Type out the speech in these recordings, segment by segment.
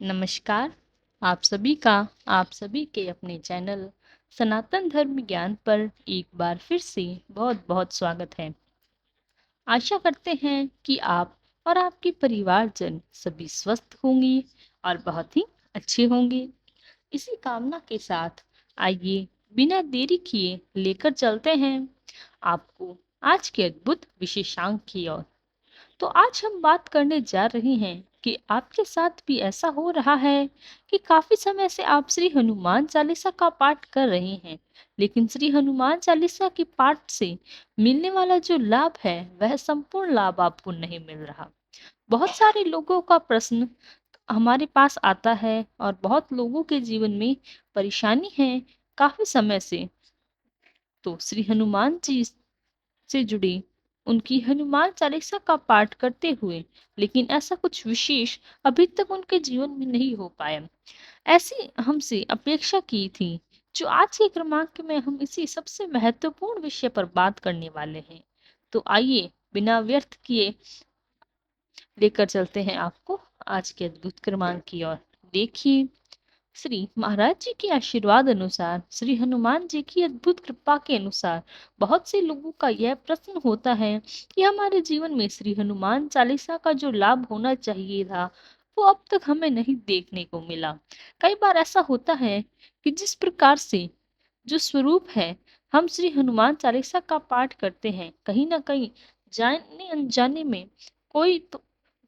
नमस्कार। आप सभी के अपने चैनल सनातन धर्म ज्ञान पर एक बार फिर से बहुत बहुत स्वागत है। आशा करते हैं कि आप और आपके परिवारजन सभी स्वस्थ होंगे और बहुत ही अच्छे होंगे। इसी कामना के साथ आइए बिना देरी किए लेकर चलते हैं आपको आज के अद्भुत विशेषांक की ओर। तो आज हम बात करने जा रहे हैं कि आपके साथ भी ऐसा हो रहा है कि काफी समय से आप श्री हनुमान चालीसा का पाठ कर रहे हैं, लेकिन श्री हनुमान चालीसा के पाठ से मिलने वाला जो लाभ है वह संपूर्ण लाभ आपको नहीं मिल रहा। बहुत सारे लोगों का प्रश्न हमारे पास आता है और बहुत लोगों के जीवन में परेशानी है काफी समय से। तो श्री हनुमान जी से जुड़ी उनकी हनुमान चालीसा का पाठ करते हुए, लेकिन ऐसा कुछ विशेष अभी तक उनके जीवन में नहीं हो पाया। ऐसी हमसे अपेक्षा की थी। जो आज के क्रमांक में हम इसी सबसे महत्वपूर्ण विषय पर बात करने वाले हैं। तो आइए बिना व्यर्थ किए लेकर चलते हैं आपको आज के अद्भुत क्रमांक की ओर। देखिए, श्री महाराज जी के आशीर्वाद अनुसार, श्री हनुमान जी की अद्भुत कृपा के अनुसार बहुत से लोगों का यह प्रश्न होता है कि हमारे जीवन में श्री हनुमान चालीसा का जो लाभ होना चाहिए था वो अब तक हमें नहीं देखने को मिला। कई बार ऐसा होता है कि जिस प्रकार से जो स्वरूप है हम श्री हनुमान चालीसा का पाठ करते हैं, कहीं ना कहीं जाने अनजाने में कोई तो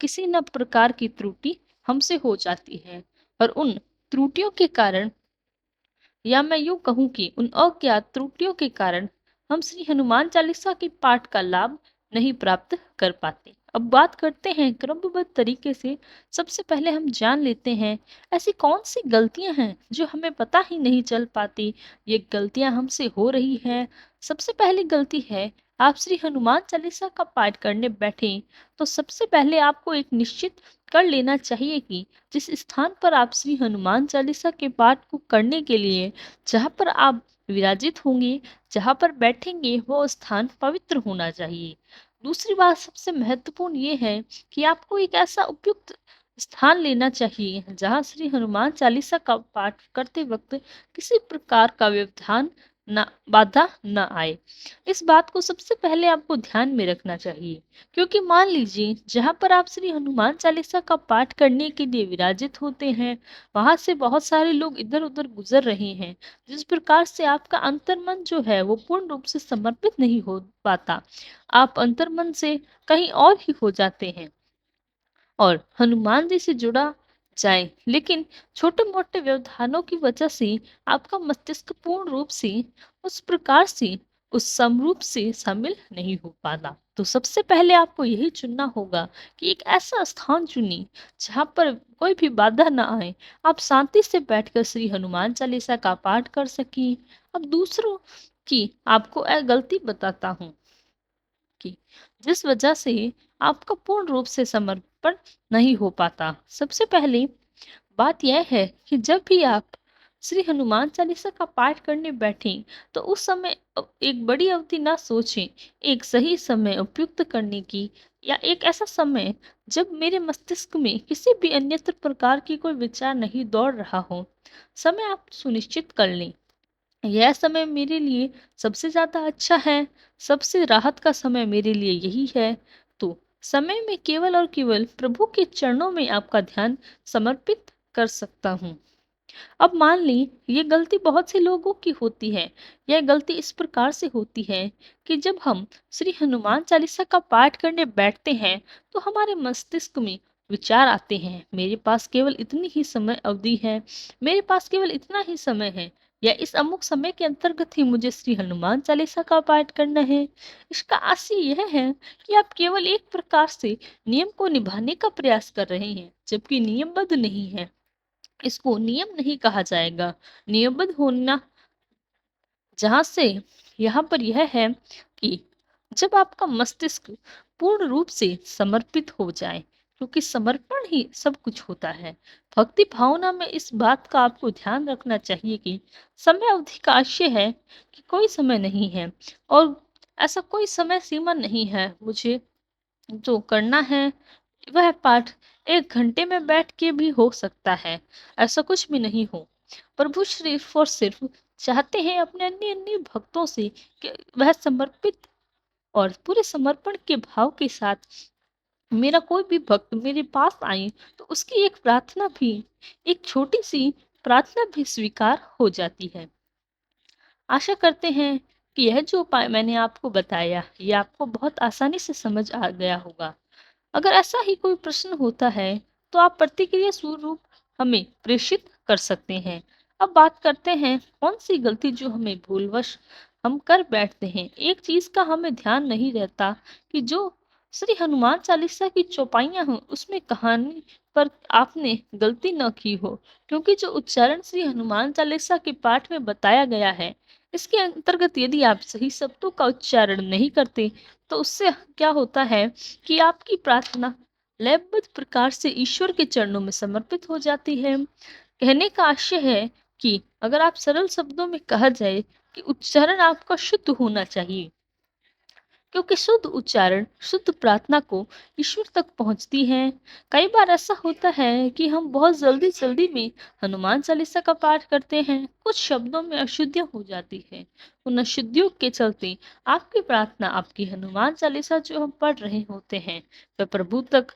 किसी न प्रकार की त्रुटि हमसे हो जाती है। और उन त्रुटियों के कारण, या मैं यूं कहूं कि उन अज्ञात त्रुटियों के कारण हम श्री हनुमान चालीसा के पाठ का लाभ नहीं प्राप्त कर पाते। अब बात करते हैं क्रमबद्ध तरीके से। सबसे पहले हम जान लेते हैं ऐसी कौन सी गलतियां हैं जो हमें पता ही नहीं चल पाती ये गलतियां हमसे हो रही हैं। सबसे पहली गलती है, आप श्री हनुमान चालीसा का पाठ करने बैठे तो सबसे पहले आपको एक निश्चित कर लेना चाहिए कि जिस स्थान पर आप श्री हनुमान चालीसा के पाठ को करने के लिए जहाँ पर आप विराजित होंगे, जहाँ पर बैठेंगे, वो स्थान पवित्र होना चाहिए। दूसरी बात सबसे महत्वपूर्ण ये है कि आपको एक ऐसा उपयुक्त स्थान लेना चाहिए जहाँ श्री हनुमान चालीसा का पाठ करते वक्त किसी प्रकार का व्यवधान ना बाधा ना आए। इस बात को सबसे पहले आपको ध्यान में रखना चाहिए, क्योंकि मान लीजिए जहाँ पर आप श्री हनुमान चालीसा का पाठ करने के लिए विराजित होते हैं वहां से बहुत सारे लोग इधर उधर गुजर रहे हैं, जिस प्रकार से आपका अंतर्मन जो है वो पूर्ण रूप से समर्पित नहीं हो पाता। आप अंतर्मन से कहीं और ही हो जाते हैं और हनुमान जी से जुड़ा जाए, लेकिन छोटे मोटे व्यवधानों की वजह से आपका मस्तिष्क पूर्ण रूप से उस प्रकार से उस समरूप से शामिल नहीं हो पाता। तो सबसे पहले आपको यही चुनना होगा कि एक ऐसा स्थान चुनिए जहाँ पर कोई भी बाधा ना आए, आप शांति से बैठकर श्री हनुमान चालीसा का पाठ कर सकें। अब दूसरों की आपको गलती बताता हूँ की जिस वजह से आपका पूर्ण रूप से समर्पण नहीं हो पाता। सबसे पहले बात यह है कि जब भी आप श्री हनुमान चालीसा का पाठ करने बैठें तो उस समय एक बड़ी अवधि ना सोचें। एक सही समय उपयुक्त करने की, या एक ऐसा समय जब मेरे मस्तिष्क में किसी भी अन्यत्र प्रकार की कोई विचार नहीं दौड़ रहा हो, समय आप सुनिश्चित कर लें यह समय मेरे लिए सबसे ज़्यादा अच्छा है, सबसे राहत का समय मेरे लिए यही है। तो समय में केवल और केवल प्रभु के चरणों में आपका ध्यान समर्पित कर सकता हूँ। अब मान ली ये गलती बहुत से लोगों की होती है। यह गलती इस प्रकार से होती है कि जब हम श्री हनुमान चालीसा का पाठ करने बैठते हैं तो हमारे मस्तिष्क में विचार आते हैं, मेरे पास केवल इतनी ही समय अवधि है, मेरे पास केवल इतना ही समय है, या इस अमुक समय के अंतर्गत ही मुझे श्री हनुमान चालीसा का पाठ करना है। इसका आशय यह है कि आप केवल एक प्रकार से नियम को निभाने का प्रयास कर रहे हैं, जबकि नियमबद्ध नहीं है। इसको नियम नहीं कहा जाएगा। नियमबद्ध होना जहाँ से यहाँ पर यह है कि जब आपका मस्तिष्क पूर्ण रूप से समर्पित हो जाए, क्योंकि समर्पण ही सब कुछ होता है। भक्ति भावना में इस बात का आपको ध्यान रखना चाहिए कि समय अवधि का आशय है कि कोई समय नहीं है और ऐसा कोई समय सीमा नहीं है। मुझे जो करना है वह पाठ 1 घंटे में बैठ के भी हो सकता है, ऐसा कुछ भी नहीं हो। प्रभु सिर्फ़ और सिर्फ़ चाहते हैं अपने अन्य-अन्य भक्तों से कि वह समर्पित और पूरे समर्पण के भाव के साथ मेरा कोई भी भक्त मेरे पास आए तो उसकी एक प्रार्थना भी, एक छोटी-सी प्रार्थना भी स्वीकार हो जाती है। आशा करते हैं कि यह जो उपाय मैंने आपको बताया, ये आपको बहुत आसानी से समझ आ गया होगा। अगर ऐसा ही कोई प्रश्न होता है, तो आप प्रतिक्रिया स्वरूप हमें प्रेषित कर सकते हैं। अब बात करते हैं कौन-सी गलती जो हमें भूलवश हम कर बैठते हैं। एक चीज़ का हमें ध्यान नहीं रहता कि जो श्री हनुमान चालीसा की चौपाइयाँ हों, उसमें कहानी पर आपने गलती न की हो। क्योंकि जो उच्चारण श्री हनुमान चालीसा के पाठ में बताया गया है, इसके अंतर्गत यदि आप सही शब्दों का उच्चारण नहीं करते, तो उससे क्या होता है कि आपकी प्रार्थना लयबद्ध प्रकार से ईश्वर के चरणों में समर्पित हो जाती है। कहने का आशय है कि अगर आप सरल शब्दों में कहा जाए कि उच्चारण आपका शुद्ध होना चाहिए, क्योंकि शुद्ध उच्चारण शुद्ध प्रार्थना को ईश्वर तक पहुंचती है। कई बार ऐसा होता है कि हम बहुत जल्दी जल्दी में हनुमान चालीसा का पाठ करते हैं, कुछ शब्दों में अशुद्धियां हो जाती है। उन अशुद्धियों के चलते आपकी प्रार्थना, आपकी हनुमान चालीसा जो हम पढ़ रहे होते हैं, वह प्रभु तक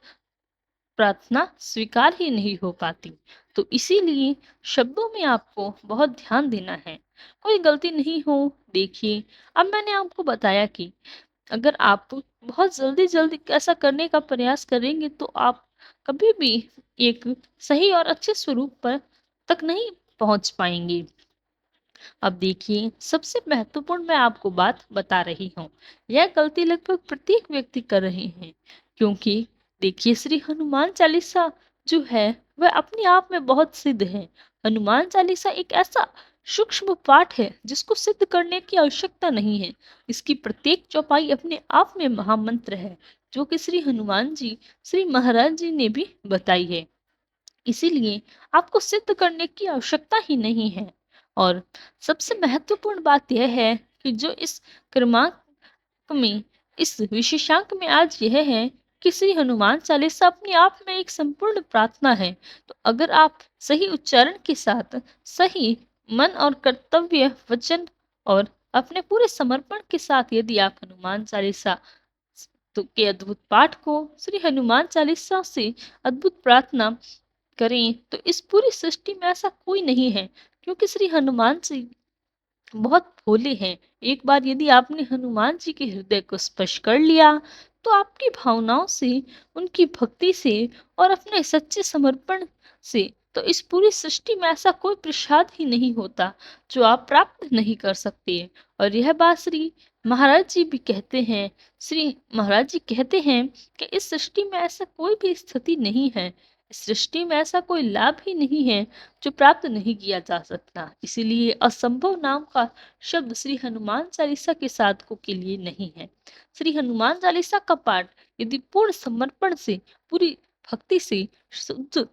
प्रार्थना स्वीकार ही नहीं हो पाती। तो इसीलिए शब्दों में आपको बहुत ध्यान देना है, कोई गलती नहीं हो। देखिए, अब मैंने आपको बताया कि अगर आप बहुत जल्दी-जल्दी ऐसा करने का प्रयास करेंगे तो आप कभी भी एक सही और अच्छे स्वरूप पर तक नहीं पहुँच पाएँगे। अब देखिए, सबसे महत्वपूर्ण मैं आपको बात बता रही हूँ। यह गलती लगभग प्रत्येक व्यक्ति कर रहे हैं, क्योंकि देखिए श्री हनुमान चालीसा जो है वह अपने आप में बहुत सिद्ध है। हनुमान चालीसा एक ऐसा सूक्ष्म पाठ है जिसको सिद्ध करने की आवश्यकता नहीं है। इसकी प्रत्येक चौपाई अपने आप में महामंत्र है, जो कि श्री हनुमान जी, श्री महाराज जी ने भी बताई है। इसीलिए आपको सिद्ध करने की आवश्यकता ही नहीं है। और सबसे महत्वपूर्ण बात यह है कि जो इस क्रमांक में, इस विशेषांक में आज यह है कि श्री हनुमान चालीसा अपने आप में एक संपूर्ण प्रार्थना है। तो अगर आप सही उच्चारण के साथ, सही मन और कर्तव्य वचन और अपने पूरे समर्पण के साथ यदि आप हनुमान चालीसा तो के अद्भुत पाठ को, श्री हनुमान चालीसा से अद्भुत प्रार्थना करें, तो इस पूरी सृष्टि में ऐसा कोई नहीं है, क्योंकि श्री हनुमान जी बहुत भोले हैं। एक बार यदि आपने हनुमान जी के हृदय को स्पर्श कर लिया, तो आपकी भावनाओं से, उनकी भक्ति से और अपने सच्चे समर्पण से, तो इस पूरी सृष्टि में ऐसा कोई प्रसाद ही नहीं होता, जो आप प्राप्त नहीं कर सकते। और यह बात श्री महाराज जी भी कहते हैं, श्री महाराज जी कहते हैं कि इस सृष्टि में ऐसा कोई भी स्थिति नहीं है, इस सृष्टि में ऐसा कोई लाभ ही नहीं है जो प्राप्त नहीं किया जा सकता। इसीलिए असंभव नाम का शब्द श्री हनुमान चालीसा के साधकों के लिए नहीं है। श्री हनुमान चालीसा का पाठ यदि पूर्ण समर्पण से, पूरी भक्ति से, शुद्ध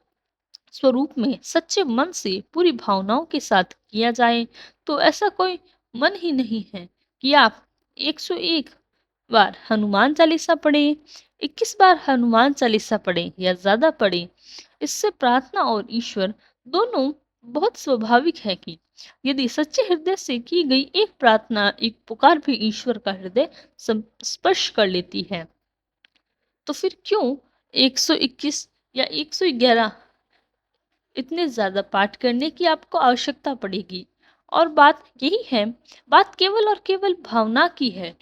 स्वरूप में, सच्चे मन से, पूरी भावनाओं के साथ किया जाए, तो ऐसा कोई मन ही नहीं है कि आप 101 बार हनुमान चालीसा पढ़ें, 21 बार हनुमान चालीसा पढ़ें या ज़्यादा पढ़ें। इससे प्रार्थना और ईश्वर दोनों बहुत स्वाभाविक है कि यदि सच्चे हृदय से की गई एक प्रार्थना, एक पुकार भी ईश्वर का हृदय स्पर्श कर लेती है, तो फिर क्यों 121 या 111 इतने ज़्यादा पाठ करने की आपको आवश्यकता पड़ेगी? और बात यही है, बात केवल और केवल भावना की है।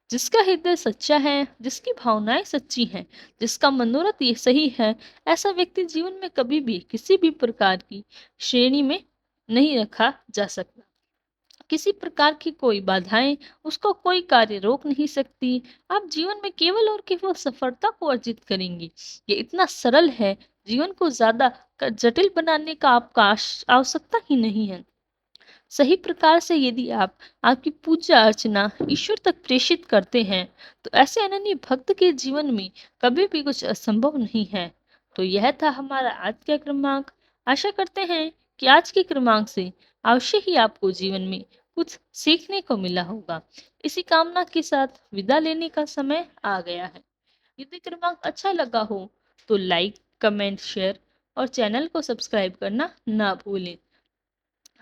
जिसका हृदय सच्चा है, जिसकी भावनाएं सच्ची हैं, जिसका मनोरथ ये सही है, ऐसा व्यक्ति जीवन में कभी भी किसी भी प्रकार की श्रेणी में नहीं रखा जा सकता। किसी प्रकार की कोई बाधाएं उसको कोई कार्य रोक नहीं सकती। आप जीवन में केवल और केवल सफलता को अर्जित करेंगे। ये इतना सरल है, जीवन को ज्यादा जटिल बनाने का आपका आवश्यकता ही नहीं है। सही प्रकार से यदि आप आपकी पूजा अर्चना ईश्वर तक प्रेषित करते हैं, तो ऐसे अनन्य भक्त के जीवन में कभी भी कुछ असंभव नहीं है। तो यह था हमारा आज का क्रमांक। आशा करते हैं कि आज के क्रमांक से अवश्य ही आपको जीवन में कुछ सीखने को मिला होगा। इसी कामना के साथ विदा लेने का समय आ गया है। यदि क्रमांक अच्छा लगा हो तो लाइक, कमेंट, शेयर और चैनल को सब्सक्राइब करना ना भूलें।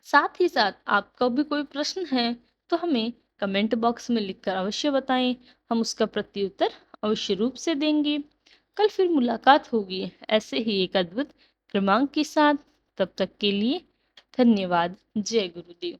साथ ही साथ आपका भी कोई प्रश्न है तो हमें कमेंट बॉक्स में लिखकर अवश्य बताएं। हम उसका प्रत्युत्तर अवश्य रूप से देंगे। कल फिर मुलाकात होगी ऐसे ही एक अद्भुत क्रमांक के साथ। तब तक के लिए धन्यवाद। जय गुरुदेव।